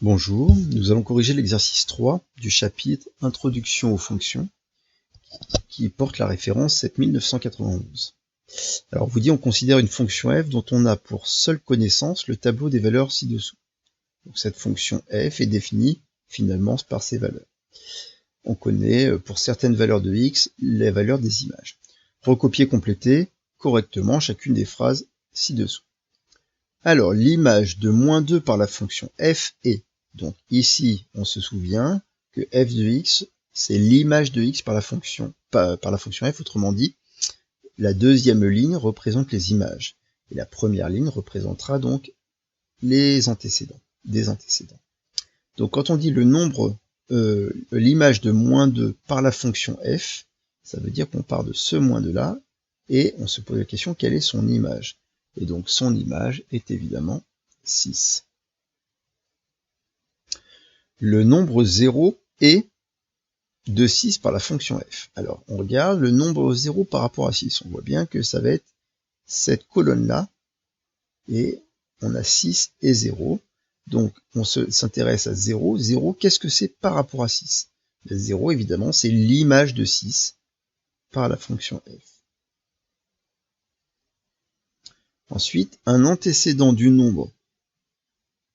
Bonjour, nous allons corriger l'exercice 3 du chapitre Introduction aux fonctions qui porte la référence 7991. Alors, on vous dit on considère une fonction f dont on a pour seule connaissance le tableau des valeurs ci-dessous. Donc cette fonction f est définie finalement par ces valeurs. On connaît pour certaines valeurs de x les valeurs des images. Recopier, compléter correctement chacune des phrases ci-dessous. Alors, l'image de -2 par la fonction f est, donc ici, on se souvient que f de x, c'est l'image de x par la fonction f, autrement dit, la deuxième ligne représente les images, et la première ligne représentera donc les antécédents, des antécédents. Donc quand on dit le nombre, l'image de -2 par la fonction f, ça veut dire qu'on part de ce -2 là, et on se pose la question, quelle est son image? Et donc son image est évidemment 6. Le nombre 0 est de 6 par la fonction f. Alors on regarde le nombre 0 par rapport à 6. On voit bien que ça va être cette colonne-là, et on a 6 et 0. Donc on s'intéresse à 0. 0, qu'est-ce que c'est par rapport à 6? 0, évidemment, c'est l'image de 6 par la fonction f. Ensuite, un antécédent du nombre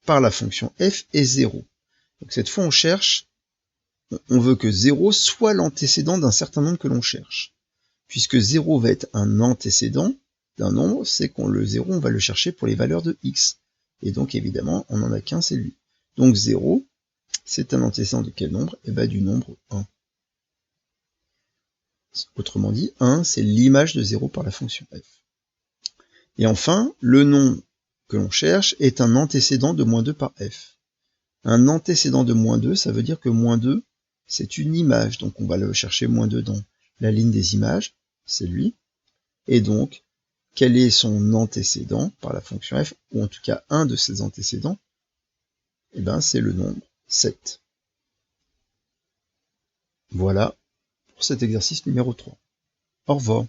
par la fonction f est 0. Donc cette fois, on veut que 0 soit l'antécédent d'un certain nombre que l'on cherche. Puisque 0 va être un antécédent d'un nombre, c'est qu'on le 0, on va le chercher pour les valeurs de x. Et donc évidemment, on n'en a qu'un, c'est lui. Donc 0, c'est un antécédent de quel nombre? Eh bien du nombre 1. Autrement dit, 1, c'est l'image de 0 par la fonction f. Et enfin, le nom que l'on cherche est un antécédent de -2 par f. Un antécédent de -2, ça veut dire que -2, c'est une image. Donc on va le chercher -2 dans la ligne des images, c'est lui. Et donc, quel est son antécédent par la fonction f, ou en tout cas un de ses antécédents? Eh bien, c'est le nombre 7. Voilà pour cet exercice numéro 3. Au revoir.